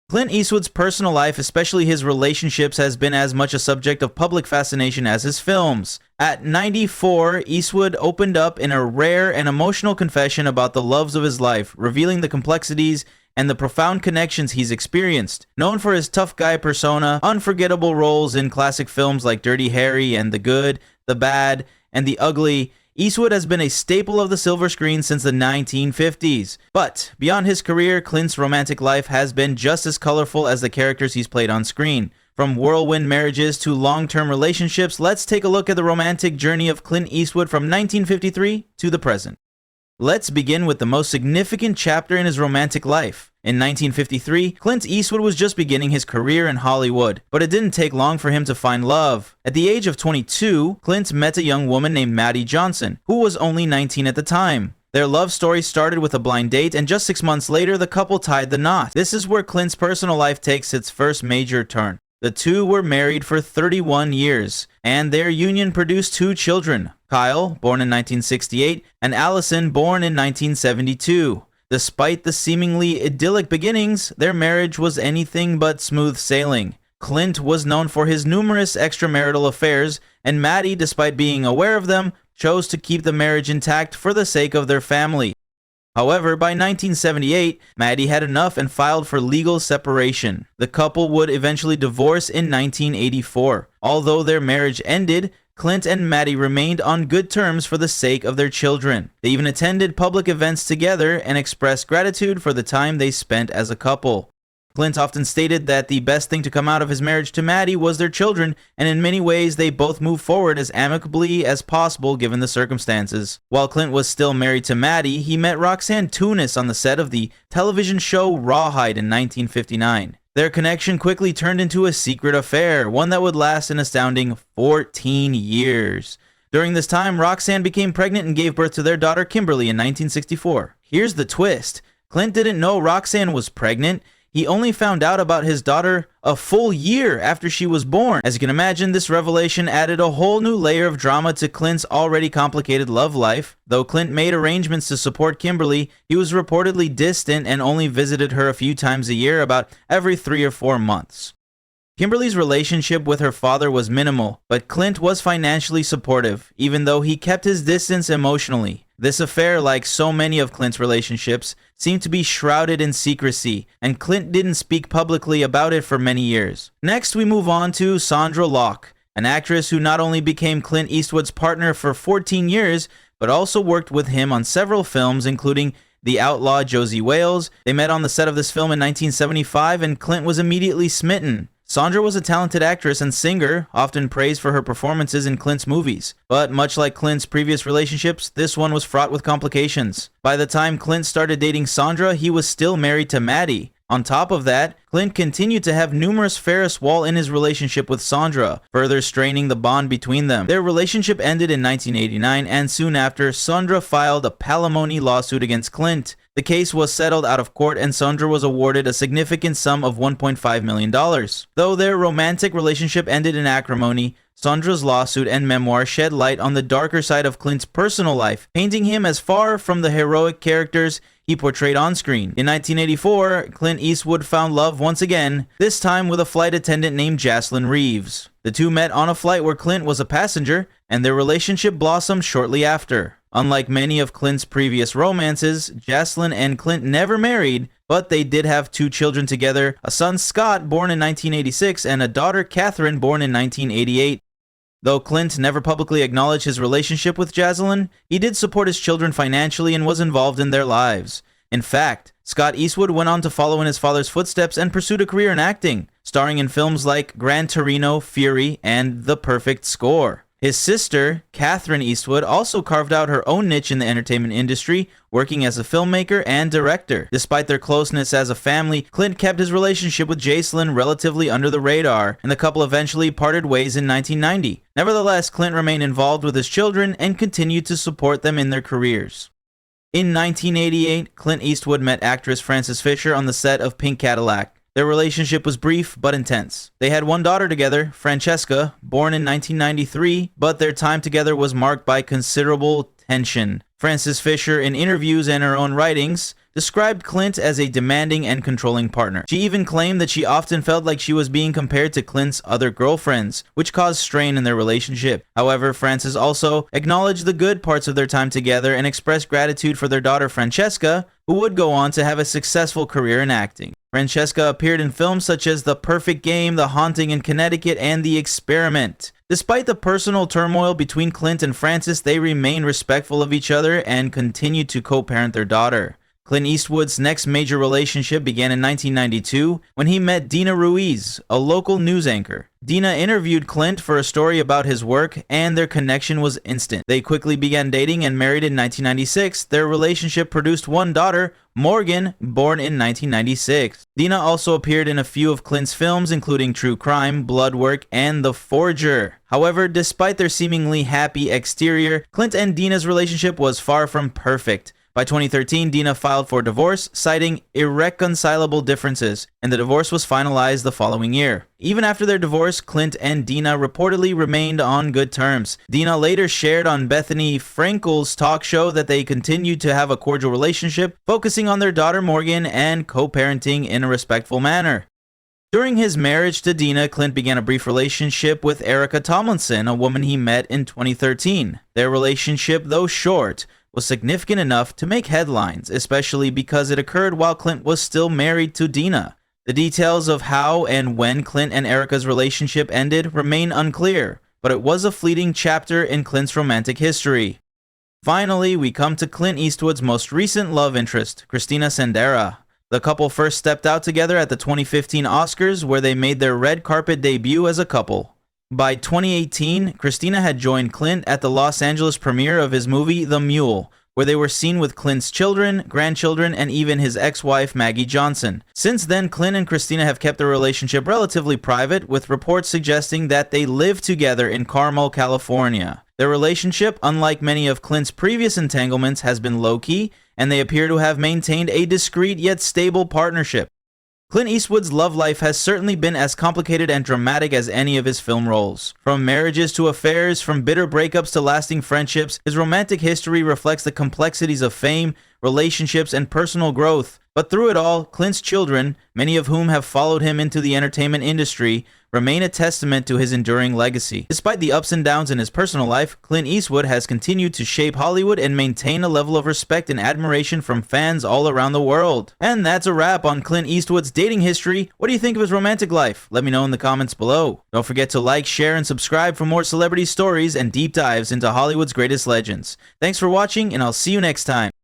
Clint Eastwood's personal life, especially his relationships, has been as much a subject of public fascination as his films. At 94, Eastwood opened up in a rare and emotional confession about the loves of his life, revealing the complexities and the profound connections he's experienced. Known for his tough guy persona, unforgettable roles in classic films like Dirty Harry and The Good, The Bad, and The Ugly, Eastwood has been a staple of the silver screen since the 1950s. But beyond his career, Clint's romantic life has been just as colorful as the characters he's played on screen. From whirlwind marriages to long-term relationships, let's take a look at the romantic journey of Clint Eastwood from 1953 to the present. Let's begin with the most significant chapter in his romantic life. In 1953, Clint Eastwood was just beginning his career in Hollywood, but it didn't take long for him to find love. At the age of 22, Clint met a young woman named Maddie Johnson, who was only 19 at the time. Their love story started with a blind date, and just 6 months later, the couple tied the knot. This is where Clint's personal life takes its first major turn. The two were married for 31 years, and their union produced 2 children, Kyle, born in 1968, and Allison, born in 1972. Despite the seemingly idyllic beginnings, their marriage was anything but smooth sailing. Clint was known for his numerous extramarital affairs, and Maddie, despite being aware of them, chose to keep the marriage intact for the sake of their family. However, by 1978, Maddie had enough and filed for legal separation. The couple would eventually divorce in 1984. Although their marriage ended, Clint and Maddie remained on good terms for the sake of their children. They even attended public events together and expressed gratitude for the time they spent as a couple. Clint often stated that the best thing to come out of his marriage to Maddie was their children, and in many ways they both moved forward as amicably as possible given the circumstances. While Clint was still married to Maddie, he met Roxanne Tunis on the set of the television show Rawhide in 1959. Their connection quickly turned into a secret affair, one that would last an astounding 14 years. During this time, Roxanne became pregnant and gave birth to their daughter Kimberly in 1964. Here's the twist. Clint didn't know Roxanne was pregnant. He only found out about his daughter a full year after she was born. As you can imagine, this revelation added a whole new layer of drama to Clint's already complicated love life. Though Clint made arrangements to support Kimberly, he was reportedly distant and only visited her a few times a year, about every 3 or 4 months. Kimberly's relationship with her father was minimal, but Clint was financially supportive, even though he kept his distance emotionally. This affair, like so many of Clint's relationships, seemed to be shrouded in secrecy, and Clint didn't speak publicly about it for many years. Next, we move on to Sandra Locke, an actress who not only became Clint Eastwood's partner for 14 years, but also worked with him on several films, including The Outlaw Josie Wales. They met on the set of this film in 1975, and Clint was immediately smitten. Sandra was a talented actress and singer, often praised for her performances in Clint's movies. But much like Clint's previous relationships, this one was fraught with complications. By the time Clint started dating Sandra, he was still married to Maddie. On top of that, Clint continued to have numerous Ferris wheel in his relationship with Sandra, further straining the bond between them. Their relationship ended in 1989, and soon after, Sandra filed a palimony lawsuit against Clint. The case was settled out of court, and Sandra was awarded a significant sum of $1.5 million. Though their romantic relationship ended in acrimony, Sandra's lawsuit and memoir shed light on the darker side of Clint's personal life, painting him as far from the heroic characters he portrayed on screen. In 1984, Clint Eastwood found love once again, this time with a flight attendant named Jocelyn Reeves. The two met on a flight where Clint was a passenger, and their relationship blossomed shortly after. Unlike many of Clint's previous romances, Jocelyn and Clint never married, but they did have 2 children together, a son Scott, born in 1986, and a daughter Catherine, born in 1988. Though Clint never publicly acknowledged his relationship with Jocelyn, he did support his children financially and was involved in their lives. In fact, Scott Eastwood went on to follow in his father's footsteps and pursued a career in acting, starring in films like Gran Torino, Fury, and The Perfect Score. His sister, Catherine Eastwood, also carved out her own niche in the entertainment industry, working as a filmmaker and director. Despite their closeness as a family, Clint kept his relationship with Jocelyn relatively under the radar, and the couple eventually parted ways in 1990. Nevertheless, Clint remained involved with his children and continued to support them in their careers. In 1988, Clint Eastwood met actress Frances Fisher on the set of Pink Cadillac. Their relationship was brief but intense. They had 1 daughter together, Francesca, born in 1993, but their time together was marked by considerable tension. Frances Fisher, in interviews and her own writings, described Clint as a demanding and controlling partner. She even claimed that she often felt like she was being compared to Clint's other girlfriends, which caused strain in their relationship. However, Francis also acknowledged the good parts of their time together and expressed gratitude for their daughter Francesca, who would go on to have a successful career in acting. Francesca appeared in films such as The Perfect Game, The Haunting in Connecticut, and The Experiment. Despite the personal turmoil between Clint and Francis, they remained respectful of each other and continued to co-parent their daughter. Clint Eastwood's next major relationship began in 1992 when he met Dina Ruiz, a local news anchor. Dina interviewed Clint for a story about his work, and their connection was instant. They quickly began dating and married in 1996. Their relationship produced one daughter, Morgan, born in 1996. Dina also appeared in a few of Clint's films, including True Crime, Bloodwork, and The Forger. However, despite their seemingly happy exterior, Clint and Dina's relationship was far from perfect. By 2013, Dina filed for divorce, citing irreconcilable differences, and the divorce was finalized the following year. Even after their divorce, Clint and Dina reportedly remained on good terms. Dina later shared on Bethany Frankel's talk show that they continued to have a cordial relationship, focusing on their daughter Morgan and co-parenting in a respectful manner. During his marriage to Dina, Clint began a brief relationship with Erica Tomlinson, a woman he met in 2013. Their relationship, though short, was significant enough to make headlines, especially because it occurred while Clint was still married to Dina. The details of how and when Clint and Erica's relationship ended remain unclear, but it was a fleeting chapter in Clint's romantic history. Finally, we come to Clint Eastwood's most recent love interest, Christina Sendera. The couple first stepped out together at the 2015 Oscars, where they made their red carpet debut as a couple. By 2018, Christina had joined Clint at the Los Angeles premiere of his movie The Mule, where they were seen with Clint's children, grandchildren, and even his ex-wife Maggie Johnson. Since then, Clint and Christina have kept their relationship relatively private, with reports suggesting that they live together in Carmel, California. Their relationship, unlike many of Clint's previous entanglements, has been low-key, and they appear to have maintained a discreet yet stable partnership. Clint Eastwood's love life has certainly been as complicated and dramatic as any of his film roles. From marriages to affairs, from bitter breakups to lasting friendships, his romantic history reflects the complexities of fame, relationships, and personal growth. But through it all, Clint's children, many of whom have followed him into the entertainment industry, remain a testament to his enduring legacy. Despite the ups and downs in his personal life, Clint Eastwood has continued to shape Hollywood and maintain a level of respect and admiration from fans all around the world. And that's a wrap on Clint Eastwood's dating history. What do you think of his romantic life? Let me know in the comments below. Don't forget to like, share, and subscribe for more celebrity stories and deep dives into Hollywood's greatest legends. Thanks for watching, and I'll see you next time.